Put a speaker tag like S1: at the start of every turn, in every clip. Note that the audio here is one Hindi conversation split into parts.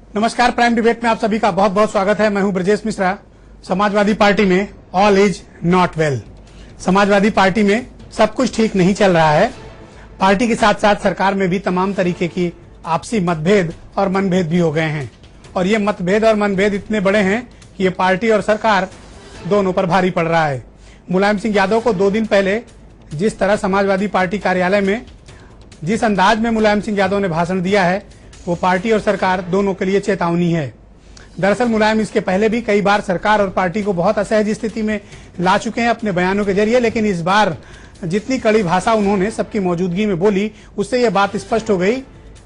S1: नमस्कार, प्राइम डिबेट में आप सभी का बहुत बहुत स्वागत है। मैं हूं ब्रजेश मिश्रा। समाजवादी पार्टी में all is not well. Samajwadi party में सब कुछ ठीक नहीं चल रहा है। पार्टी के साथ साथ सरकार में भी तमाम तरीके की आपसी मतभेद और मनभेद भी हो गए हैं और ये मतभेद और मनभेद इतने बड़े हैं कि ये पार्टी और सरकार दोनों पर भारी पड़ रहा है। मुलायम सिंह यादव को 2 दिन पहले जिस तरह समाजवादी पार्टी कार्यालय में जिस अंदाज में मुलायम सिंह यादव ने भाषण दिया है वो पार्टी और सरकार दोनों के लिए चेतावनी है। दरअसल मुलायम इसके पहले भी कई बार सरकार और पार्टी को बहुत असहज स्थिति में ला चुके हैं अपने बयानों के जरिए, लेकिन इस बार जितनी कड़ी भाषा उन्होंने सबकी मौजूदगी में बोली उससे ये बात स्पष्ट हो गई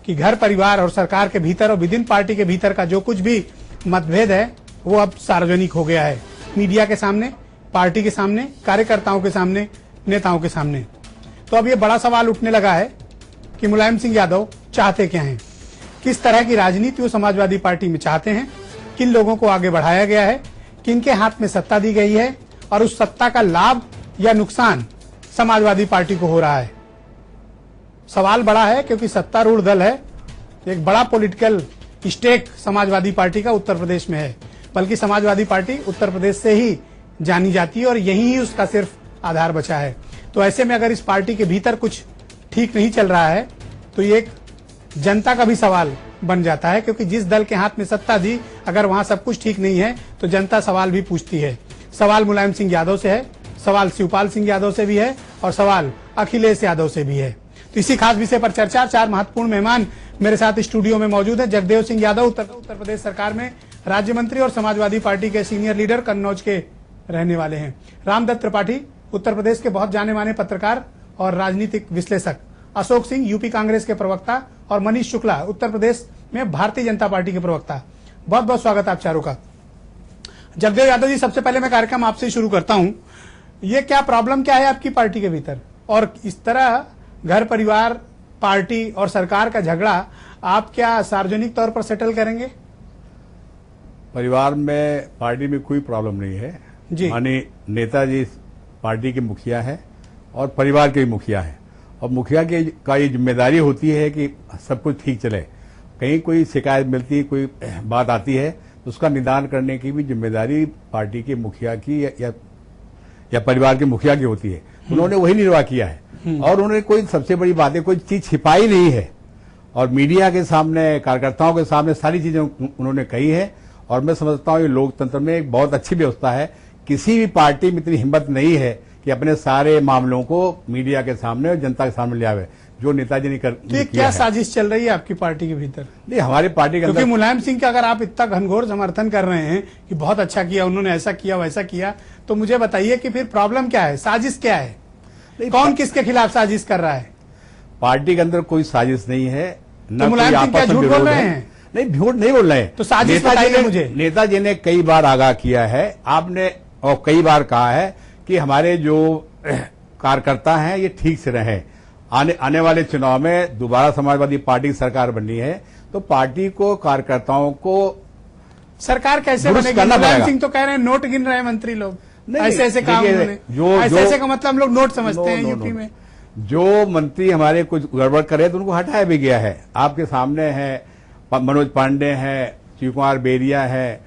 S1: कि घर परिवार और सरकार के भीतर और विदिन पार्टी के भीतर का जो कुछ भी मतभेद है वो अब सार्वजनिक हो गया है, मीडिया के सामने, पार्टी के सामने, कार्यकर्ताओं के सामने, नेताओं के सामने। तो अब ये बड़ा सवाल उठने लगा है कि मुलायम सिंह यादव चाहते क्या हैं, किस तरह की राजनीति वो समाजवादी पार्टी में चाहते हैं, किन लोगों को आगे बढ़ाया गया है, किनके हाथ में सत्ता दी गई है और उस सत्ता का लाभ या नुकसान समाजवादी पार्टी को हो रहा है। सवाल बड़ा है क्योंकि सत्तारूढ़ दल है, एक बड़ा पॉलिटिकल स्टेक समाजवादी पार्टी का उत्तर प्रदेश में है, बल्कि समाजवादी पार्टी उत्तर प्रदेश से ही जानी जाती है और यही ही उसका सिर्फ आधार बचा है। तो ऐसे में अगर इस पार्टी के भीतर कुछ ठीक नहीं चल रहा है तो ये एक जनता का भी सवाल बन जाता है, क्योंकि जिस दल के हाथ में सत्ता दी अगर वहां सब कुछ ठीक नहीं है तो जनता सवाल भी पूछती है। सवाल मुलायम सिंह यादव से है, सवाल शिवपाल सिंह यादव से भी है और सवाल अखिलेश यादव से भी है। तो इसी खास विषय पर चर्चा 4 महत्वपूर्ण मेहमान मेरे साथ स्टूडियो में मौजूद है। जगदेव सिंह यादव उत्तर प्रदेश सरकार में राज्य मंत्री और समाजवादी पार्टी के सीनियर लीडर, कन्नौज के रहने वाले हैं। रामदत्त त्रिपाठी उत्तर प्रदेश के बहुत जाने माने पत्रकार और राजनीतिक विश्लेषक। अशोक सिंह यूपी कांग्रेस के प्रवक्ता और मनीष शुक्ला उत्तर प्रदेश में भारतीय जनता पार्टी के प्रवक्ता। बहुत बहुत स्वागत आप चारों का। जगदेव यादव जी, सबसे पहले मैं कार्यक्रम आपसे शुरू करता हूं। ये क्या प्रॉब्लम क्या है आपकी पार्टी के भीतर, और इस तरह घर परिवार, पार्टी और सरकार का झगड़ा आप क्या सार्वजनिक तौर पर सेटल करेंगे?
S2: परिवार में, पार्टी में कोई प्रॉब्लम नहीं है जी। माननीय नेताजी पार्टी के मुखिया है और परिवार के भी मुखिया है, और मुखिया का ये जिम्मेदारी होती है कि सब कुछ ठीक चले। कहीं कोई शिकायत मिलती है, कोई बात आती है तो उसका निदान करने की भी जिम्मेदारी पार्टी के मुखिया की या परिवार के मुखिया की होती है। उन्होंने वही निर्वाह किया है और उन्होंने कोई सबसे बड़ी बातें, कोई चीज छिपाई नहीं है और मीडिया के सामने, कार्यकर्ताओं के सामने सारी चीजें उन्होंने कही है। और मैं समझता हूँ ये लोकतंत्र में एक बहुत अच्छी व्यवस्था है। किसी भी पार्टी में इतनी हिम्मत नहीं है कि अपने सारे मामलों को मीडिया के सामने और जनता के सामने ले आवे, जो नेताजी ने
S1: तो क्या साजिश चल रही है आपकी पार्टी के भीतर?
S2: नहीं, हमारी पार्टी के अंदर,
S1: क्योंकि मुलायम सिंह का अगर आप इतना घनघोर समर्थन कर रहे हैं कि बहुत अच्छा किया उन्होंने, ऐसा किया वैसा किया, तो मुझे बताइए कि फिर प्रॉब्लम क्या है, साजिश क्या है, कौन किसके खिलाफ साजिश कर रहा है?
S2: पार्टी के अंदर कोई साजिश नहीं है।
S1: तो मुलायम सिंह क्या झूठ बोल रहे हैं?
S2: नहीं, झूठ नहीं बोल रहे हैं।
S1: तो साजिश बताइए मुझे।
S2: नेताजी ने कई बार आगाह किया है, आपने और कई बार कहा है कि हमारे जो कार्यकर्ता हैं ये ठीक से रहें। आने वाले चुनाव में दोबारा समाजवादी पार्टी की सरकार बननी है तो पार्टी को, कार्यकर्ताओं को
S1: सरकार कैसे बनेगी? मुलायम सिंह तो कह रहे हैं नोट गिन रहे हैं मंत्री लोग, ऐसे ऐसे काम, ऐसे का मतलब हम लोग नोट समझते हैं यूपी में।
S2: जो मंत्री हमारे कुछ गड़बड़ करे तो उनको हटाया भी गया है। आपके सामने है, मनोज पांडे है, शिव कुमार बेरिया है,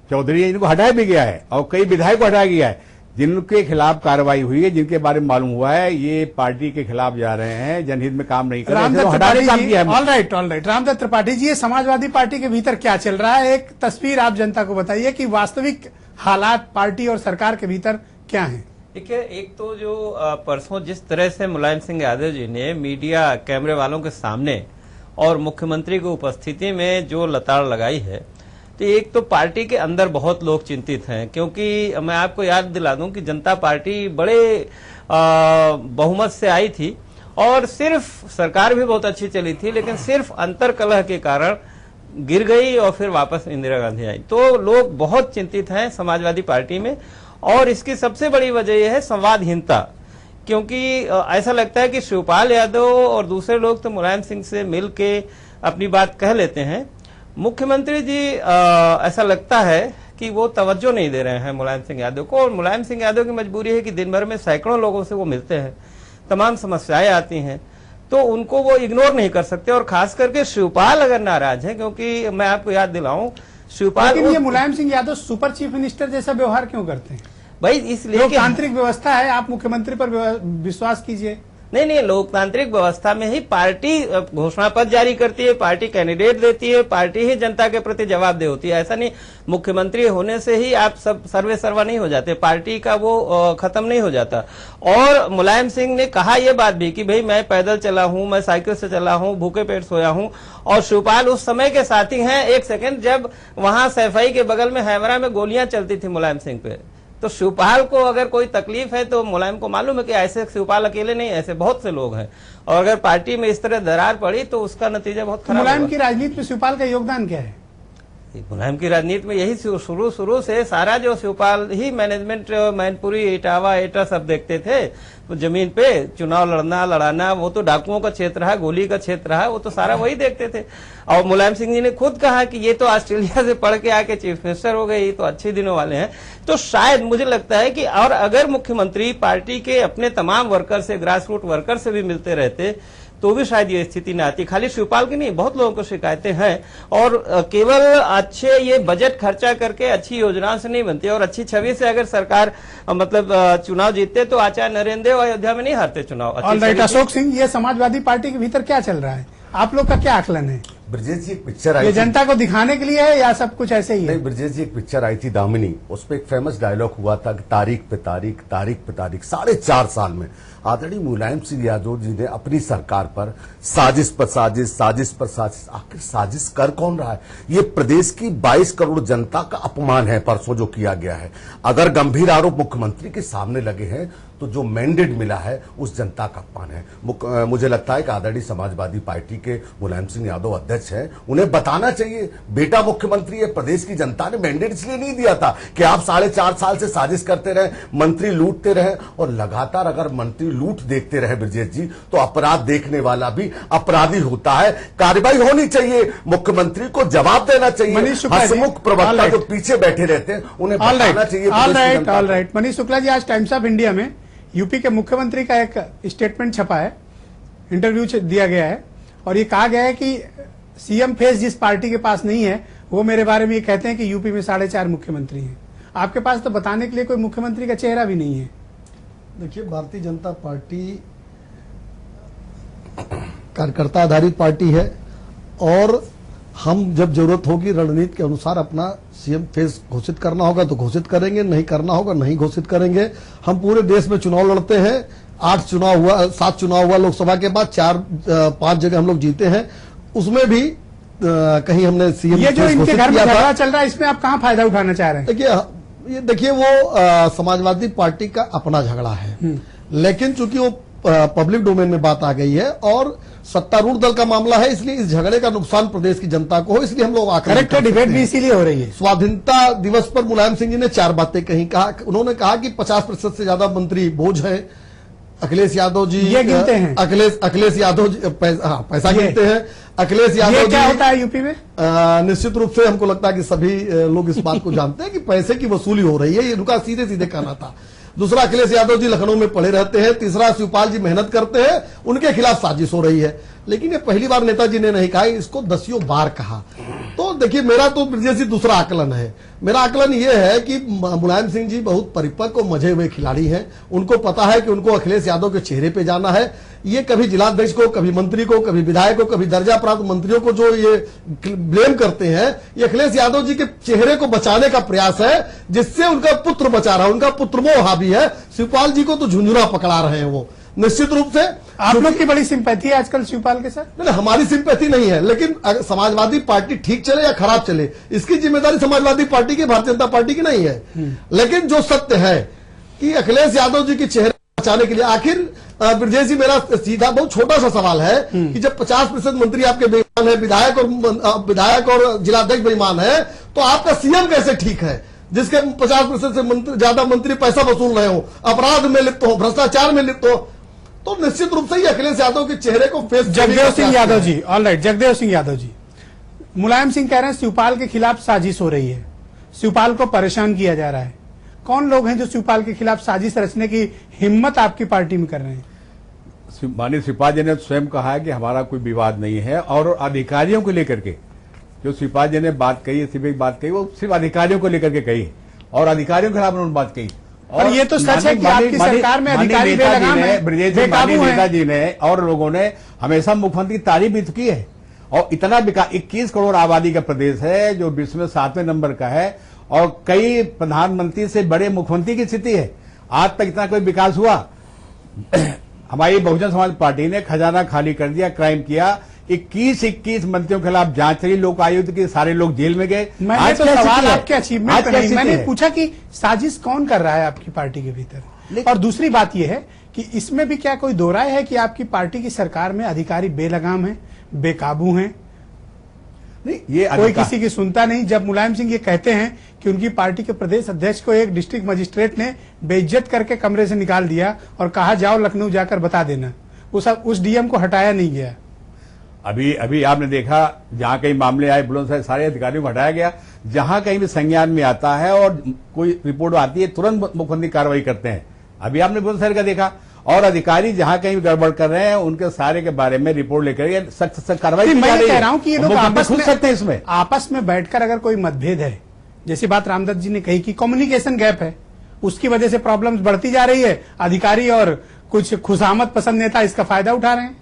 S2: चौधरी है, इनको हटाया भी गया है और कई विधायक को हटाया गया है। जिनके खिलाफ कार्रवाई हुई है, जिनके बारे में मालूम हुआ है ये पार्टी के खिलाफ जा रहे हैं, जनहित में काम नहीं कर रहे हैं, हटाने काम किया है।
S1: All right. रामदत्त त्रिपाठी जी, ये समाजवादी पार्टी के भीतर क्या चल रहा है? एक तस्वीर आप जनता को बताइए कि वास्तविक हालात पार्टी और सरकार के भीतर क्या है।
S3: देखिए, एक तो जो परसों जिस तरह से मुलायम सिंह यादव जी ने मीडिया कैमरे वालों के सामने और मुख्यमंत्री की उपस्थिति में जो लताड़ लगाई है, तो एक तो पार्टी के अंदर बहुत लोग चिंतित हैं, क्योंकि मैं आपको याद दिला दूं कि जनता पार्टी बड़े बहुमत से आई थी और सिर्फ सरकार भी बहुत अच्छी चली थी, लेकिन सिर्फ अंतर्कलह के कारण गिर गई और फिर वापस इंदिरा गांधी आई। तो लोग बहुत चिंतित हैं समाजवादी पार्टी में, और इसकी सबसे बड़ी वजह यह है संवादहीनता, क्योंकि ऐसा लगता है कि शिवपाल यादव और दूसरे लोग तो मुलायम सिंह से मिल के अपनी बात कह लेते हैं। मुख्यमंत्री जी ऐसा लगता है कि वो तवज्जो नहीं दे रहे हैं मुलायम सिंह यादव को, और मुलायम सिंह यादव की मजबूरी है कि दिन भर में सैकड़ों लोगों से वो मिलते हैं, तमाम समस्याएं आती हैं। तो उनको वो इग्नोर नहीं कर सकते। और खास करके शिवपाल अगर नाराज है, क्योंकि मैं आपको याद दिलाऊं शिवपाल,
S1: लेकिन ये Mulayam Singh Yadav super chief minister जैसा व्यवहार क्यों करते हैं
S3: भाई? इसलिए
S1: लोकतांत्रिक व्यवस्था है, आप मुख्यमंत्री पर विश्वास कीजिए।
S3: नहीं, लोकतांत्रिक व्यवस्था में ही पार्टी घोषणा पत्र जारी करती है, पार्टी कैंडिडेट देती है, पार्टी ही जनता के प्रति जवाबदेह होती है। ऐसा नहीं मुख्यमंत्री होने से ही आप सब सर्वे सर्वा नहीं हो जाते, पार्टी का वो खत्म नहीं हो जाता। और मुलायम सिंह ने कहा यह बात भी कि भाई मैं पैदल चला हूं, मैं साइकिल से चला हूं, भूखे पेट सोया हूं। और शिवपाल उस समय के साथी हैं, एक सेकंड, जब वहां सैफई के बगल में हैमरा में गोलियां चलती थी मुलायम सिंह पे। तो शिवपाल को अगर कोई तकलीफ है तो मुलायम को मालूम है कि ऐसे शिवपाल अकेले नहीं, ऐसे बहुत से लोग हैं। और अगर पार्टी में इस तरह दरार पड़ी तो उसका नतीजा बहुत खराब।
S1: मुलायम की राजनीति में शिवपाल का योगदान क्या है?
S3: मुलायम की राजनीति में यही शुरू से सारा जो शिवपाल ही मैनेजमेंट, मैनपुरी, इटावा, एटा सब देखते थे। तो जमीन पे चुनाव लड़ाना, वो तो डाकुओं का क्षेत्र है, गोली का क्षेत्र है, वो तो सारा वही देखते थे। और मुलायम सिंह जी ने खुद कहा कि ये तो ऑस्ट्रेलिया से पढ़ के आके चीफ मिनिस्टर हो गए, ये तो अच्छे दिनों वाले हैं। तो शायद मुझे लगता है कि और अगर मुख्यमंत्री पार्टी के अपने तमाम वर्कर से, ग्रास रूट वर्कर से भी मिलते रहते तो भी शायद ये स्थिति न आती। खाली शिवपाल की नहीं, बहुत लोगों को शिकायतें हैं। और केवल अच्छे ये बजट खर्चा करके अच्छी योजनाओं से नहीं बनती। और अच्छी छवि से अगर सरकार मतलब चुनाव जीतते तो आचार्य नरेंद्र देव अयोध्या में नहीं हारते चुनाव।
S1: ऑलराइट, अशोक सिंह, ये समाजवादी पार्टी के भीतर क्या चल रहा है, आप लोग का क्या आकलन है?
S4: ब्रजेश जी एक पिक्चर आई
S1: ये
S4: थी,
S1: जनता को दिखाने के लिए है या सब कुछ ऐसे ही है?
S4: नहीं, ब्रजेश जी एक पिक्चर आई थी दामिनी, उसपे एक फेमस डायलॉग हुआ था कि तारीख पे तारीख, तारीख पे तारीख। 4.5 साल में आदरणीय मुलायम सिंह यादव जी ने अपनी सरकार पर साजिश पर साजिश, साजिश पर साजिश, आखिर साजिश कर कौन रहा है? ये प्रदेश की 22 करोड़ जनता का अपमान है परसों जो किया गया है। अगर गंभीर आरोप मुख्यमंत्री के सामने लगे हैं तो जो मैंडेट मिला है उस जनता का अपमान है। मुझे लगता है कि आदरणीय समाजवादी पार्टी के मुलायम सिंह यादव अध्यक्ष हैं, उन्हें बताना चाहिए बेटा मुख्यमंत्री है, प्रदेश की जनता ने मैंडेट इसलिए नहीं दिया था कि आप 4.5 साल से साजिश करते रहे, मंत्री लूटते रहे। और लगातार अगर मंत्री लूट देखते रहे ब्रजेश जी, तो अपराध देखने वाला भी अपराधी होता है। कार्रवाई होनी चाहिए, मुख्यमंत्री को जवाब देना चाहिए। हसमुख प्रवक्ता जो पीछे बैठे रहते हैं उन्हें बताना चाहिए।
S1: ऑलराइट, मनीष शुक्ला जी, आज टाइम्स ऑफ इंडिया में यूपी के मुख्यमंत्री का एक स्टेटमेंट छपा है, इंटरव्यू दिया गया है, और ये कहा गया है कि सीएम फेस जिस पार्टी के पास नहीं है वो मेरे बारे में ये कहते हैं कि यूपी में 4.5 मुख्यमंत्री हैं। आपके पास तो बताने के लिए कोई मुख्यमंत्री का चेहरा भी नहीं है।
S5: देखिए, भारतीय जनता पार्टी कार्यकर्ता आधारित पार्टी है और हम जब जरूरत होगी रणनीति के अनुसार अपना सीएम फेस घोषित करना होगा तो घोषित करेंगे, नहीं करना होगा नहीं घोषित करेंगे। हम पूरे देश में चुनाव लड़ते हैं, 7 चुनाव हुआ लोकसभा के बाद, 5 जगह हम लोग जीते हैं। उसमें भी कहीं हमने सीएम
S1: ये जो इनके घर में झगड़ा चल रहा है, इसमें आप कहां फायदा उठाना चाह रहे हैं?
S5: देखिए वो समाजवादी पार्टी का अपना झगड़ा है, लेकिन चूंकि वो पब्लिक डोमेन में बात आ गई है और सत्तारूढ़ दल का मामला है, इसलिए इस झगड़े का नुकसान प्रदेश की जनता को हो, इसलिए हम लोग
S1: करेक्ट डिबेट भी इसीलिए हो रही है।
S5: स्वाधीनता दिवस पर मुलायम सिंह जी ने 4 बातें कही। उन्होंने कहा कि 50% से ज्यादा मंत्री बोझ है। अखिलेश यादव जी
S1: ये गिनते हैं,
S5: अखिलेश यादव जी पैसा गिनते हैं। अखिलेश यादव
S1: ये क्या होता है यूपी में?
S5: निश्चित रूप से हमको लगता है कि सभी लोग इस बात को जानते हैं कि पैसे की वसूली हो रही है, ये उनका सीधे सीधे कहना था। दूसरा, अखिलेश यादव जी लखनऊ में पड़े रहते हैं। तीसरा, शिवपाल जी मेहनत करते हैं, उनके खिलाफ साजिश हो रही है। लेकिन ये पहली बार नेताजी ने नहीं कहा, इसको 10 बार कहा। तो देखिए, मेरा तो ब्रजेश जी दूसरा आकलन है। मेरा आकलन ये है कि मुलायम सिंह जी बहुत परिपक्व और मजे हुए खिलाड़ी हैं। उनको पता है कि उनको अखिलेश यादव के चेहरे पे जाना है। ये कभी जिलाध्यक्ष को, कभी मंत्री को, कभी विधायक को, कभी दर्जा प्राप्त मंत्रियों को जो ये ब्लेम करते हैं, ये अखिलेश यादव जी के चेहरे को बचाने का प्रयास है, जिससे उनका पुत्र बचा रहा है, उनका पुत्रमोह हावी है। शिवपाल जी को तो झुंझुना पकड़ा रहे हैं वो। निश्चित रूप से
S1: आप लोग की बड़ी सिंपैथी है आजकल शिवपाल के साथ?
S5: नहीं, हमारी सिंपैथी नहीं है, लेकिन समाजवादी पार्टी ठीक चले या खराब चले, इसकी जिम्मेदारी समाजवादी पार्टी की, भारतीय जनता पार्टी की नहीं है। लेकिन जो सत्य है कि अखिलेश यादव जी के चेहरे बचाने के लिए, आखिर ब्रजेश जी, मेरा सीधा बहुत छोटा सा सवाल है कि जब 50% मंत्री आपके बेईमान है, विधायक और जिलाध्यक्ष बेईमान है, तो आपका सीएम कैसे ठीक है जिसके 50% से ज्यादा मंत्री पैसा वसूल रहे हो, अपराध में लिप्त हो, भ्रष्टाचार में लिप्त हो? तो निश्चित रूप से ही अखिलेश यादव के चेहरे को फेस।
S1: जगदेव सिंह यादव जी, ऑलराइट, जगदेव सिंह यादव जी, मुलायम सिंह कह रहे हैं शिवपाल के खिलाफ साजिश हो रही है, शिवपाल को परेशान किया जा रहा है। कौन लोग हैं जो शिवपाल के खिलाफ साजिश रचने की हिम्मत आपकी पार्टी में कर रहे हैं?
S2: माननीय शिवपाल जी ने स्वयं कहा है कि हमारा कोई विवाद नहीं है, और अधिकारियों को लेकर के जो शिवपाल जी ने बात कही, सिर्फ एक बात कही, वो सिर्फ अधिकारियों को लेकर के कही और अधिकारियों के खिलाफ उन्होंने बात कही।
S1: और ये तो सच है कि आपकी सरकार में अधिकारी बेलगाम है,
S2: ब्रजेश जी,
S1: बेकाबू हैं।
S2: नेताजी ने और लोगों ने हमेशा मुख्यमंत्री की तारीफ भी की है। और इतना 21 करोड़ आबादी का प्रदेश है जो विश्व में 7वें नंबर का है, और कई प्रधानमंत्री से बड़े मुख्यमंत्री की स्थिति है। आज तक इतना कोई विकास हुआ? हमारी बहुजन समाज पार्टी ने खजाना खाली कर दिया, क्राइम किया, 21 मंत्रियों के खिलाफ जांच चली, लोक आयुक्त के सारे लोग जेल में गए।
S1: मैंने तो सवाल आपके अचीवमेंट पे नहीं, मैंने
S2: है?
S1: पूछा कि साजिश कौन कर रहा है आपकी पार्टी के भीतर। और दूसरी बात यह है कि इसमें भी क्या कोई दो राय है कि आपकी पार्टी की सरकार में अधिकारी बेलगाम हैं, बेकाबू हैं,
S2: नहीं, ये
S1: कोई किसी की सुनता नहीं। जब मुलायम सिंह ये कहते हैं कि उनकी पार्टी के प्रदेश अध्यक्ष को एक डिस्ट्रिक्ट मजिस्ट्रेट ने बेइज्जत करके कमरे से निकाल दिया और कहा जाओ लखनऊ जाकर बता देना, उस डीएम को हटाया नहीं गया।
S2: अभी आपने देखा जहां कहीं मामले आए बुलंदशहर सारे अधिकारियों को हटाया गया। जहां कहीं भी संज्ञान में आता है और कोई रिपोर्ट आती है तुरंत मुख्यमंत्री कार्रवाई करते हैं। अभी आपने बुलंदशहर का देखा। और अधिकारी जहां कहीं भी गड़बड़ कर रहे हैं उनके सारे के बारे में रिपोर्ट लेकर सख्त कार्रवाई की जा रही है।
S1: मैं कह रहा हूं कि ये लोग
S2: आपस
S1: में बैठकर अगर कोई मतभेद है, जैसी बात रामदत्त जी ने कही कि कम्युनिकेशन गैप है, उसकी वजह से प्रॉब्लम्स बढ़ती जा रही है, अधिकारी और कुछ खुशामद पसंद नेता इसका फायदा उठा रहे हैं।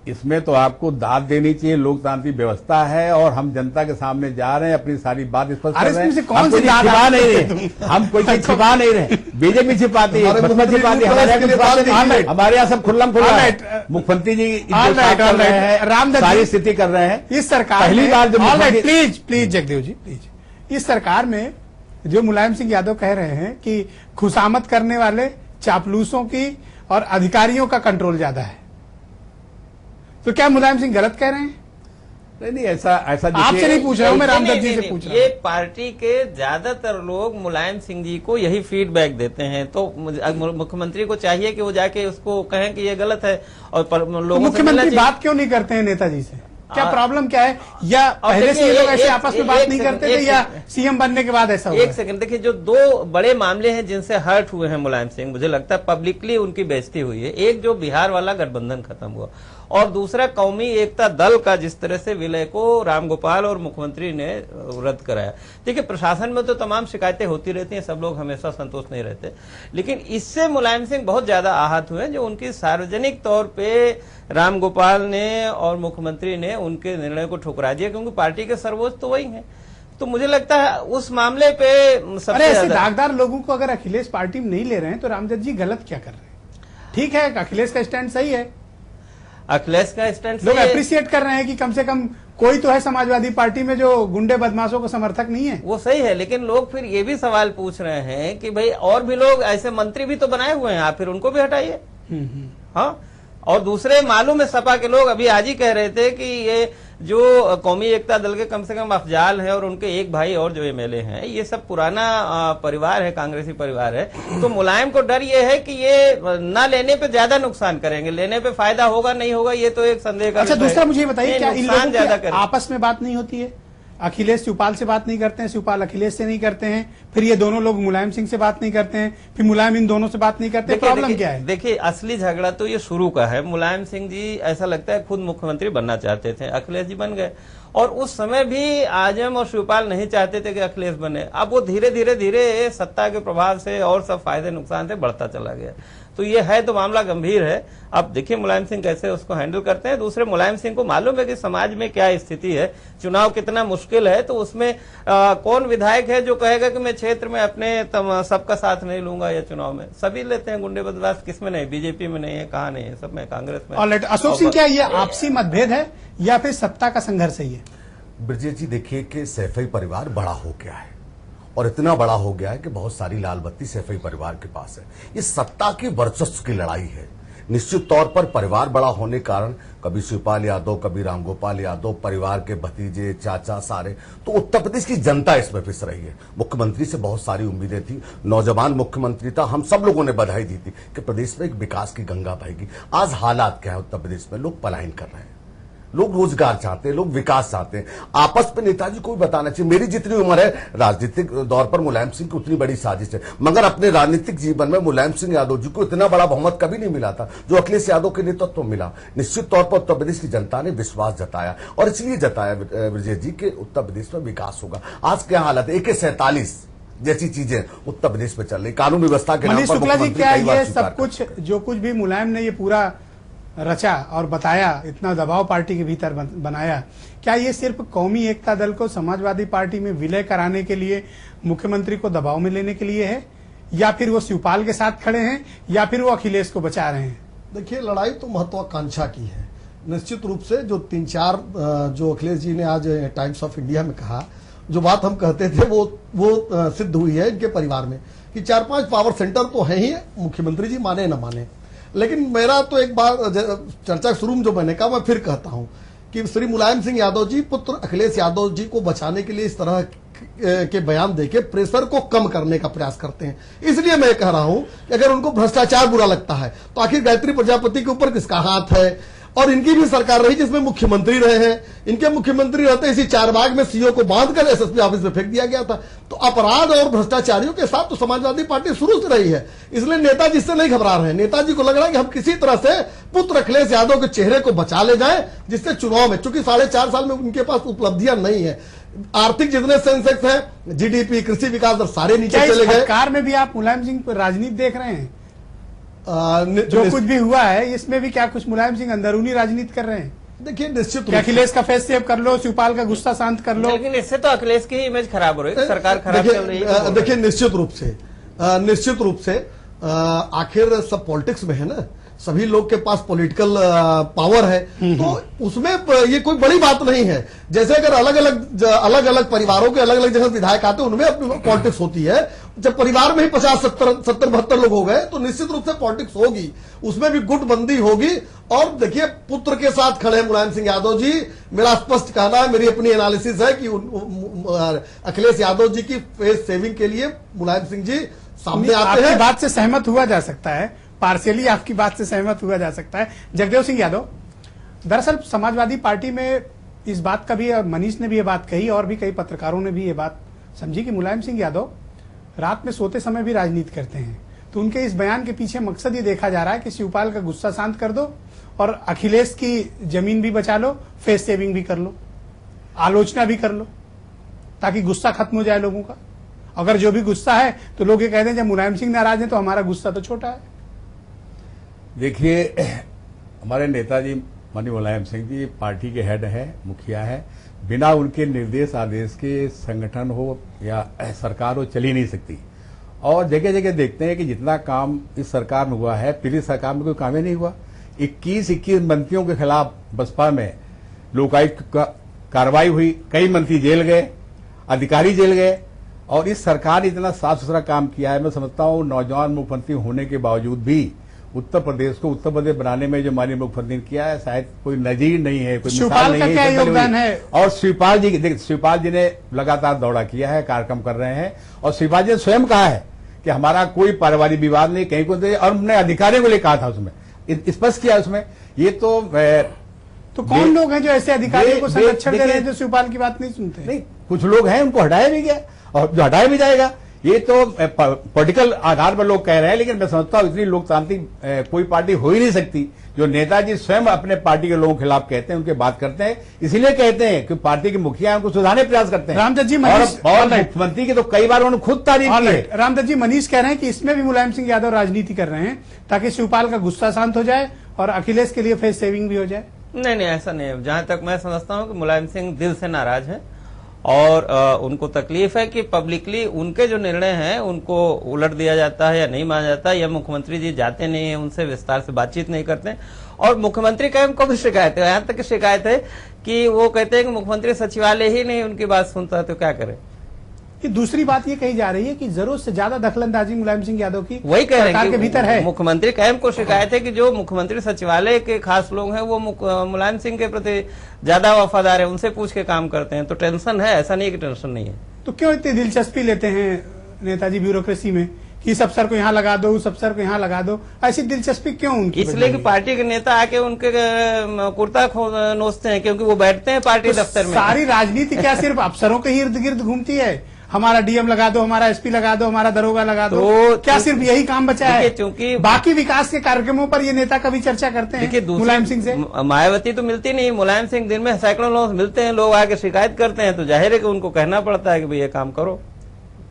S2: इसमें तो आपको दाद देनी चाहिए, लोकतांत्रिक व्यवस्था है और हम जनता के सामने जा रहे हैं, अपनी सारी बात स्पष्ट कर रहे हैं।
S1: कौन सी
S2: छिपा नहीं रहे, हम कोई चीज छिपा नहीं रहे। बीजेपी छिपाती है, हमारे यहाँ सब खुल्लम खुल्ला है। मुख्यमंत्री जी रामदत्त सारी स्थिति कर रहे हैं।
S1: इस सरकार
S2: पहली बार
S1: प्लीज जगदेव जी प्लीज, इस सरकार में जो मुलायम सिंह यादव कह रहे हैं कि खुशामद करने वाले चापलूसों की और अधिकारियों का कंट्रोल ज्यादा है, तो क्या मुलायम सिंह गलत कह रहे हैं?
S2: नहीं, ऐसा
S1: आपसे नहीं पूछ रहा हूं मैं, रामदत्त जी से पूछ रहा हूं।
S3: ये पार्टी के ज्यादातर लोग मुलायम सिंह जी को यही फीडबैक देते हैं, तो मुख्यमंत्री को चाहिए कि वो जाके उसको कहें कि ये गलत है। और लोगों
S1: मुख्यमंत्री बात क्यों नहीं करते हैं नेताजी से? क्या प्रॉब्लम क्या है? या पहले से ये लोग ऐसे आपस में बात नहीं करते थे या सीएम बनने के बाद ऐसा हुआ?
S3: एक सेकंड देखिए, जो दो बड़े मामले हैं जिनसे हर्ट हुए हैं मुलायम सिंह, मुझे लगता है पब्लिकली उनकी बेइज्जती हुई है। एक जो बिहार वाला गठबंधन खत्म हुआ, और दूसरा कौमी एकता दल का जिस तरह से विलय को रामगोपाल और मुख्यमंत्री ने रद्द कराया। देखिए, प्रशासन में तो तमाम शिकायतें होती रहती हैं, सब लोग हमेशा संतुष्ट नहीं रहते, लेकिन इससे मुलायम सिंह बहुत ज्यादा आहत हुए जो उनकी सार्वजनिक तौर पे रामगोपाल ने और मुख्यमंत्री ने उनके निर्णय को ठुकरा दिया, क्योंकि पार्टी के सर्वोच्च तो वही हैं। तो मुझे लगता है उस मामले पे सबसे
S1: ऐसे दागदार लोगों को अगर अखिलेश पार्टी में नहीं ले रहे हैं तो रामदत्त जी गलत क्या कर रहे हैं? ठीक है, अखिलेश का स्टैंड सही है,
S3: अखिलेश का स्टैंड
S1: लोग अप्रिशिएट कर रहे हैं कि कम से कम कोई तो है समाजवादी पार्टी में जो गुंडे बदमाशों को समर्थक नहीं है।
S3: वो सही है, लेकिन लोग फिर ये भी सवाल पूछ रहे हैं कि भाई और भी लोग ऐसे मंत्री भी तो बनाए हुए हैं, आप फिर उनको भी हटाइए। हाँ, और दूसरे मालूम है सपा के लोग अभी आज ही कह रहे थे कि ये जो कौमी एकता दल के कम से कम अफजाल हैं और उनके एक भाई और जो एमएलए हैं, ये सब पुराना परिवार है, कांग्रेसी परिवार है। तो मुलायम को डर ये है कि ये ना लेने पे ज्यादा नुकसान करेंगे, लेने पे फायदा होगा नहीं होगा ये तो एक संदेह का।
S1: अच्छा, दूसरा मुझे बताइए, क्या इन लोगों
S3: ज्यादा
S1: की आपस में बात नहीं होती है? अखिलेश शिवपाल से बात नहीं करते हैं, शिवपाल अखिलेश से नहीं करते हैं, फिर ये दोनों लोग मुलायम सिंह से बात नहीं करते हैं, फिर मुलायम इन दोनों से बात नहीं करते। प्रॉब्लम क्या है?
S3: देखिए, असली झगड़ा तो ये शुरू का है। मुलायम सिंह जी ऐसा लगता है खुद मुख्यमंत्री बनना चाहते थे, अखिलेश जी बन गए, और उस समय भी आजम और शिवपाल नहीं चाहते थे कि अखिलेश बने। अब वो धीरे धीरे सत्ता के प्रभाव से और सब फायदे नुकसान से बढ़ता चला गया। तो ये है तो मामला गंभीर है। अब देखिए मुलायम सिंह कैसे उसको हैंडल करते हैं। दूसरे, मुलायम सिंह को मालूम है कि समाज में क्या स्थिति है, चुनाव कितना मुश्किल है, तो उसमें कौन विधायक है जो कहेगा कि मैं क्षेत्र में अपने सबका साथ नहीं लूंगा या चुनाव में। सभी लेते हैं गुंडे बदमाश, किसमें नहीं, बीजेपी में नहीं है, कहाँ नहीं है, सब में, कांग्रेस में।
S1: अशोक सिंह, क्या ये आपसी मतभेद है या फिर सत्ता का संघर्ष है? ये
S4: ब्रजेश जी देखिए कि सैफई परिवार बड़ा हो गया है, और इतना बड़ा हो गया है कि बहुत सारी लाल बत्ती सैफई परिवार के पास है। ये सत्ता की वर्चस्व की लड़ाई है। निश्चित तौर पर परिवार बड़ा होने के कारण कभी शिवपाल यादव, कभी रामगोपाल यादव, परिवार के भतीजे, चाचा, सारे, तो उत्तर प्रदेश की जनता इसमें पिस रही है। मुख्यमंत्री से बहुत सारी उम्मीदें थी, नौजवान मुख्यमंत्री था, हम सब लोगों ने बधाई दी थी कि प्रदेश में एक विकास की गंगा बहेगी। आज हालात क्या है उत्तर प्रदेश में? लोग पलायन कर रहे हैं, लोग रोजगार चाहते हैं, लोग विकास चाहते हैं। आपस में नेताजी को भी बताना चाहिए, मेरी जितनी उम्र है राजनीतिक दौर पर मुलायम सिंह की उतनी बड़ी साजिश है, मगर अपने राजनीतिक जीवन में मुलायम सिंह यादव जी को इतना बड़ा बहुमत कभी नहीं मिला था जो अखिलेश यादव के नेतृत्व में मिला। निश्चित तौर पर उत्तर प्रदेश की जनता ने विश्वास जताया और इसलिए जताया ब्रजेश जी के उत्तर प्रदेश में विकास होगा। आज क्या हालत है, AK-47 जैसी चीजें उत्तर प्रदेश में चल रही, कानून व्यवस्था के नाम
S1: मनीष
S4: पर
S1: शुक्ला जी,
S4: मुख्यमंत्री
S1: क्या
S4: कई बार
S1: ये
S4: स्वीकार
S1: सब कुछ जो कुछ भी मुलायम ने ये पूरा रचा और बताया, इतना दबाव पार्टी के भीतर बनाया, क्या ये सिर्फ कौमी एकता दल को समाजवादी पार्टी में विलय कराने के लिए, मुख्यमंत्री को दबाव में लेने के लिए है, या फिर वो शिवपाल के साथ खड़े हैं, या फिर वो अखिलेश को बचा रहे हैं?
S5: देखिए, लड़ाई तो महत्वाकांक्षा की है। निश्चित रूप से जो 3-4 जो अखिलेश जी ने आज टाइम्स ऑफ इंडिया में कहा, जो बात हम कहते थे वो सिद्ध हुई है इनके परिवार में कि 4-5 पावर सेंटर तो है ही, मुख्यमंत्री जी माने न माने। लेकिन मेरा तो एक बार चर्चा शुरू में जो मैंने कहा, मैं फिर कहता हूं कि श्री मुलायम सिंह यादव जी पुत्र अखिलेश यादव जी को बचाने के लिए इस तरह के बयान देके प्रेशर को कम करने का प्रयास करते हैं। इसलिए मैं कह रहा हूं कि अगर उनको भ्रष्टाचार बुरा लगता है तो आखिर गायत्री प्रजापति के ऊपर किसका हाथ है? और इनकी भी सरकार रही जिसमें मुख्यमंत्री रहे हैं, इनके मुख्यमंत्री रहते इसी चारबाग में सीओ को बांधकर एसएसपी ऑफिस में फेंक दिया गया था। तो अपराध और भ्रष्टाचारियों के साथ तो समाजवादी पार्टी शुरू से रही है, इसलिए नेताजी से नहीं घबरा रहे हैं। नेताजी को लग रहा है कि हम किसी तरह से पुत्र अखिलेश यादव के चेहरे को बचा ले जाएं, जिससे चुनाव में, चूंकि 4.5 साल में उनके पास उपलब्धियां नहीं है, आर्थिक जितने सेंसेक्स है, जीडीपी, कृषि विकास दर सारे नीचे चले गए।
S1: सरकार में भी आप मुलायम सिंह पर राजनीति देख रहे हैं? जो कुछ भी हुआ है इसमें भी क्या कुछ मुलायम सिंह अंदरूनी राजनीति कर रहे हैं?
S5: देखिए, निश्चित
S1: अखिलेश का फेस सेव कर लो, शिवपाल का गुस्सा शांत कर लो,
S3: लेकिन इससे तो अखिलेश की इमेज खराब हो रही है, सरकार खराब चल रही है।
S5: देखिए, निश्चित रूप से आखिर सब पॉलिटिक्स में है ना, सभी लोग के पास पॉलिटिकल पावर है, तो उसमें ये कोई बड़ी बात नहीं है। जैसे अगर अलग अलग परिवारों के अलग अलग जगह विधायक आते हैं, उनमें अपनी पॉलिटिक्स होती है। जब परिवार में ही 50, 70, 72 लोग हो गए तो निश्चित रूप से पॉलिटिक्स होगी, उसमें भी गुटबंदी होगी। और देखिए, पुत्र के साथ खड़े मुलायम सिंह यादव जी, मेरा स्पष्ट कहना है, मेरी अपनी एनालिसिस है कि अखिलेश यादव जी की फेस सेविंग के लिए मुलायम सिंह जी सामने आते हैं।
S1: आपकी बात से सहमत हुआ जा सकता है, पार्शियली आपकी बात से सहमत हुआ जा सकता है। जगदेव सिंह यादव, दरअसल समाजवादी पार्टी में इस बात का भी, और मनीष ने भी ये बात कही और भी कई पत्रकारों ने भी ये बात समझी कि मुलायम सिंह यादव रात में सोते समय भी राजनीति करते हैं। तो उनके इस बयान के पीछे मकसद ये देखा जा रहा है कि शिवपाल का गुस्सा शांत कर दो और अखिलेश की जमीन भी बचा लो, फेस सेविंग भी कर लो, आलोचना भी कर लो, ताकि गुस्सा खत्म हो जाए लोगों का। अगर जो भी गुस्सा है तो लोग ये कहते हैं जब मुलायम सिंह नाराज है तो हमारा गुस्सा तो छोटा है।
S2: देखिए, हमारे नेताजी माननीय मुलायम सिंह जी पार्टी के हेड है, मुखिया है। बिना उनके निर्देश आदेश के संगठन हो या सरकार हो चल ही नहीं सकती। और जगह जगह देखते हैं कि जितना काम इस सरकार में हुआ है, पिछली सरकार में कोई काम ही नहीं हुआ। 21 मंत्रियों के खिलाफ बसपा में लोकायुक्त का कार्रवाई हुई, कई मंत्री जेल गए, अधिकारी जेल गए, और इस सरकार ने इतना साफ सुथरा काम किया है। मैं समझता हूं नौजवान मुख्यमंत्री होने के बावजूद भी उत्तर प्रदेश को उत्तर प्रदेश बनाने में जो माननीय मुख्यमंत्री ने किया है, शायद कोई नजीर नहीं है, कोई मिसाल नहीं है।
S1: क्या योगदान है?
S2: और शिवपाल जी ने लगातार दौरा किया है, कार्यक्रम कर रहे हैं, और शिवपाल जी ने स्वयं कहा है कि हमारा कोई पारिवारिक विवाद नहीं, कहीं को, और हमने अधिकारियों को लिए कहा था, उसमें स्पष्ट किया उसमें। ये तो
S1: कौन लोग हैं जो ऐसे अधिकारियों को संरक्षण दे रहे हैं जो शिवपाल की बात नहीं सुनते?
S2: नहीं, कुछ लोग हैं, उनको हटाया भी गया और जो हटाया भी जाएगा। ये तो पॉलिटिकल आधार पर लोग कह रहे हैं, लेकिन मैं समझता हूं इतनी लोकतांत्रिक कोई पार्टी हो ही नहीं सकती जो नेताजी स्वयं अपने पार्टी के लोगों के खिलाफ कहते हैं, उनके बात करते हैं। इसीलिए कहते हैं कि पार्टी के मुखिया उनको सुधारने प्रयास करते हैं।
S1: रामदत्त जी,
S2: और मुख्यमंत्री की तो कई बार उन्होंने खुद तारीफ की है।
S1: रामदत्त जी, मनीष कह रहे हैं कि इसमें भी मुलायम सिंह यादव राजनीति कर रहे हैं ताकि शिवपाल का गुस्सा शांत हो जाए और अखिलेश के लिए फेस सेविंग भी हो जाए।
S3: नहीं, ऐसा नहीं है। जहां तक मैं समझता हूं कि मुलायम सिंह दिल से नाराज है और उनको तकलीफ है कि पब्लिकली उनके जो निर्णय हैं उनको उलट दिया जाता है या नहीं माना जाता, या मुख्यमंत्री जी जाते नहीं है, उनसे विस्तार से बातचीत नहीं करते। और मुख्यमंत्री का उनको भी शिकायत है, यहाँ तक की शिकायत है कि वो कहते हैं कि मुख्यमंत्री सचिवालय ही नहीं उनकी बात सुनता है, तो क्या करें।
S1: कि दूसरी बात ये कही जा रही है कि जरूरत से ज्यादा दखलंदाजी मुलायम सिंह यादव की
S3: वही कह रहे हैं
S1: के भीतर है।
S3: मुख्यमंत्री कैंप को शिकायत है कि जो मुख्यमंत्री सचिवालय के खास लोग हैं वो मुलायम सिंह के प्रति ज्यादा वफादार है, उनसे पूछ के काम करते हैं। तो टेंशन है, ऐसा नहीं कि टेंशन नहीं है।
S1: तो क्यों इतनी दिलचस्पी लेते हैं नेताजी ब्यूरोक्रेसी में कि इस अफसर को यहाँ लगा दो, उस अफसर को यहाँ लगा दो, ऐसी दिलचस्पी क्यों उनकी?
S3: इसलिए कि पार्टी के नेता आके उनके कुर्ता नोचते हैं, क्योंकि वो बैठते हैं पार्टी दफ्तर में।
S1: सारी राजनीति क्या सिर्फ अफसरों के ही इर्द गिर्द घूमती है? हमारा डीएम लगा दो, हमारा एसपी लगा दो, हमारा दरोगा लगा दो,
S3: तो
S1: क्या सिर्फ यही काम बचा है?
S3: क्योंकि
S1: बाकी विकास के कार्यक्रमों पर ये नेता कभी चर्चा करते हैं मुलायम सिंह से?
S3: मायावती तो मिलती नहीं, मुलायम सिंह दिन में सैकड़ों लोग मिलते हैं, लोग आके शिकायत करते हैं, तो जाहिर है कि उनको कहना पड़ता है कि भाई ये काम करो,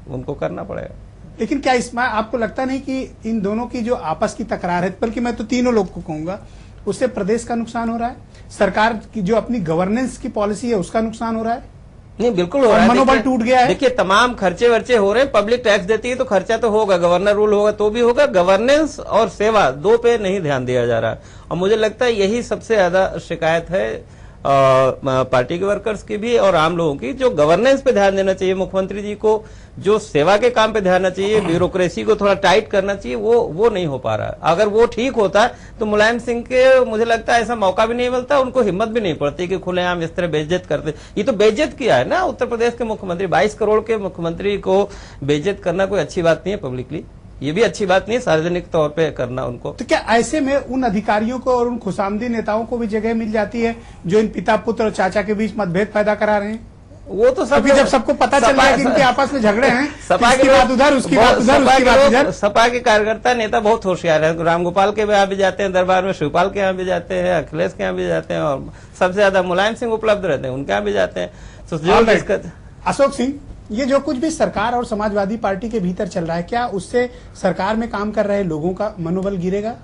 S3: उनको करना पड़ेगा।
S1: लेकिन क्या इसमें आपको लगता नहीं कि इन दोनों की जो आपस की तकरार है, बल्कि मैं तो तीनों लोग को कहूंगा, उससे प्रदेश का नुकसान हो रहा है, सरकार की जो अपनी गवर्नेंस की पॉलिसी है उसका नुकसान हो रहा है?
S3: नहीं, बिल्कुल हो रहा है।
S1: मनोबल टूट गया है।
S3: देखिए, तमाम खर्चे वर्चे हो रहे हैं, पब्लिक टैक्स देती है तो खर्चा तो होगा, गवर्नर रूल होगा तो भी होगा, गवर्नेंस और सेवा दो पे नहीं ध्यान दिया जा रहा। और मुझे लगता है यही सबसे ज्यादा शिकायत है पार्टी के वर्कर्स की भी और आम लोगों की। जो गवर्नेंस पे ध्यान देना चाहिए मुख्यमंत्री जी को, जो सेवा के काम पे ध्यान देना चाहिए, ब्यूरोक्रेसी को थोड़ा टाइट करना चाहिए, वो नहीं हो पा रहा। अगर वो ठीक होता तो मुलायम सिंह के मुझे लगता है ऐसा मौका भी नहीं मिलता, उनको हिम्मत भी नहीं पड़ती कि खुलेआम इस तरह बेइज्जत करते। ये तो बेइज्जत किया है ना उत्तर प्रदेश के मुख्यमंत्री, 22 करोड़ के मुख्यमंत्री को बेइज्जत करना कोई अच्छी बात नहीं है पब्लिकली, ये भी अच्छी बात नहीं है सार्वजनिक तौर पे करना उनको।
S1: तो क्या ऐसे में उन अधिकारियों को और उन खुशामदी नेताओं को भी जगह मिल जाती है जो इन पिता पुत्र और चाचा के बीच मतभेद पैदा करा रहे हैं?
S3: वो तो सब
S1: जब सबको पता चल रहा है कि इनके आपस में झगड़े हैं,
S3: सपा
S1: इसकी बात उधर, उसकी बात उधर, उसकी बात उधर।
S3: सपा के कार्यकर्ता नेता बहुत होशियार है, रामगोपाल के यहाँ भी जाते हैं दरबार में, शिवपाल के यहाँ भी जाते हैं, अखिलेश के यहाँ भी जाते हैं, और सबसे ज्यादा मुलायम सिंह उपलब्ध रहते हैं, उनके यहाँ भी जाते हैं। तो
S1: अशोक सिंह, ये जो कुछ भी सरकार और समाजवादी पार्टी के भीतर चल रहा है, क्या उससे सरकार में काम कर रहे लोगों का मनोबल गिरेगा?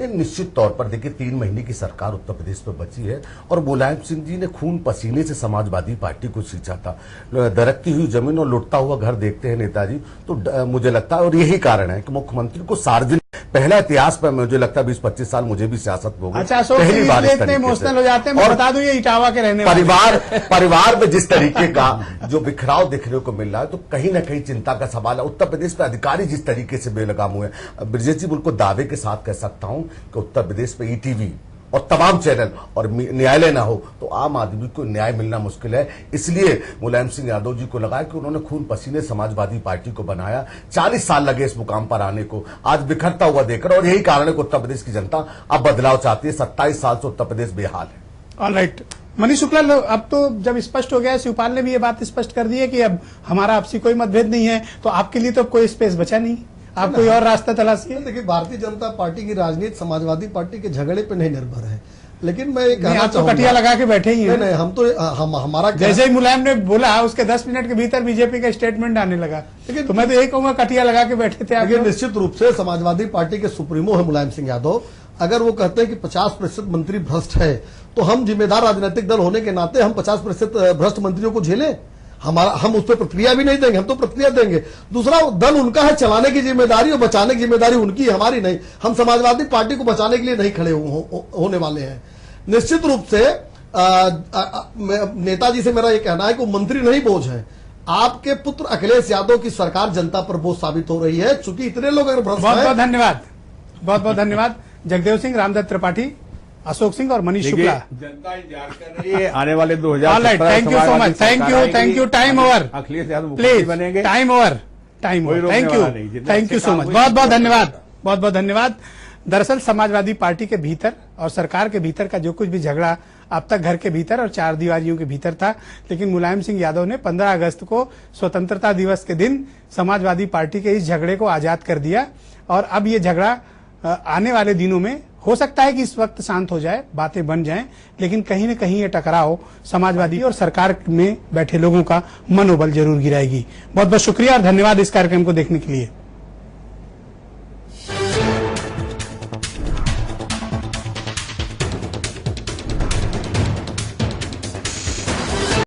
S4: नहीं, निश्चित तौर पर देखिए 3 महीने की सरकार उत्तर प्रदेश में बची है और मुलायम सिंह जी ने खून पसीने से समाजवादी पार्टी को सींचा था। दरकती हुई जमीन और लुटता हुआ घर देखते हैं नेताजी, तो मुझे लगता है और यही कारण है कि मुख्यमंत्री को सार्वजनिक, पहला इतिहास पर मुझे लगता है 20-25 साल मुझे भी सियासत में हो गई।
S1: अच्छा, पहली बार इतने इमोशनल हो जाते हैं, मैं बता दूं ये इटावा के रहने वाले।
S4: परिवार में जिस तरीके का जो बिखराव देखने को मिल रहा है, तो कहीं ना कहीं चिंता का सवाल है। उत्तर प्रदेश में अधिकारी जिस तरीके से बेलगाम हुए, ब्रजेश जी बिल्कुल दावे के साथ कह सकता हूं कि उत्तर प्रदेश में ईटीवी और तमाम चैनल और न्यायालय ना हो तो आम आदमी को न्याय मिलना मुश्किल है। इसलिए मुलायम सिंह यादव जी को लगा कि उन्होंने खून पसीने समाजवादी पार्टी को बनाया, 40 साल लगे इस मुकाम पर आने को, आज बिखरता हुआ देखकर, और यही कारण है कि उत्तर प्रदेश की जनता अब बदलाव चाहती है। 27 साल से उत्तर प्रदेश बेहाल है।
S1: ऑलराइट, मनीष शुक्ला, अब तो जब स्पष्ट हो गया है, शिवपाल ने भी ये बात स्पष्ट कर दी है कि अब हमारा आपसी कोई मतभेद नहीं है, तो आपके लिए तो कोई स्पेस बचा नहीं, आप कोई और रास्ता तलाशिए।
S5: देखिए, भारतीय जनता पार्टी की राजनीति समाजवादी पार्टी के झगड़े पे नहीं निर्भर है, लेकिन मैं कहना चाहूंगा,
S1: कटिया लगा के बैठे ही हैं।
S5: नहीं, हम तो हमारा
S1: जैसे ही मुलायम ने बोला उसके 10 मिनट के भीतर बीजेपी का स्टेटमेंट आने लगा, तो मैं तो यही कहूंगा कटिया लगा के बैठे थे आप।
S5: निश्चित रूप से समाजवादी पार्टी के सुप्रीमो है मुलायम सिंह यादव, अगर वो कहते हैं कि 50% मंत्री भ्रष्ट है, तो हम जिम्मेदार राजनीतिक दल होने के नाते हम 50% भ्रष्ट मंत्रियों को झेलें? हम उस पर प्रतिक्रिया भी नहीं देंगे, हम तो प्रतिक्रिया देंगे। दूसरा, दल उनका है, चलाने की जिम्मेदारी और बचाने की जिम्मेदारी उनकी है, हमारी नहीं। हम समाजवादी पार्टी को बचाने के लिए नहीं खड़े होने वाले हैं। निश्चित रूप से नेताजी से मेरा यह कहना है कि वो मंत्री नहीं बोझ है। आपके पुत्र अखिलेश यादव की सरकार जनता पर बोझ साबित हो रही है, चूंकि इतने लोग अगर भ्रष्ट हैं।
S1: बहुत बहुत धन्यवाद, बहुत बहुत धन्यवाद जगदेव सिंह, रामदत्त त्रिपाठी, अशोक सिंह और मनीष शुक्ला।
S2: जनता इंतजार कर रही है आने वाले 2017।
S1: Thank you so much, thank you, time over,
S2: Akhilesh Yadav
S1: please
S2: बनेंगे,
S1: time over, thank you so much, बहुत बहुत धन्यवाद, बहुत बहुत धन्यवाद। दरअसल समाजवादी पार्टी के भीतर और सरकार के भीतर का जो कुछ भी झगड़ा अब तक घर के भीतर और 4 दीवारियों के भीतर था, लेकिन मुलायम सिंह यादव ने 15 अगस्त को स्वतंत्रता दिवस के दिन समाजवादी पार्टी के इस झगड़े को आजाद कर दिया। और अब ये झगड़ा आने वाले दिनों में हो सकता है कि इस वक्त शांत हो जाए, बातें बन जाएं, लेकिन कहीं न कहीं ये टकराव समाजवादी और सरकार में बैठे लोगों का मनोबल जरूर गिराएगी। बहुत बहुत शुक्रिया और धन्यवाद इस कार्यक्रम को देखने के लिए।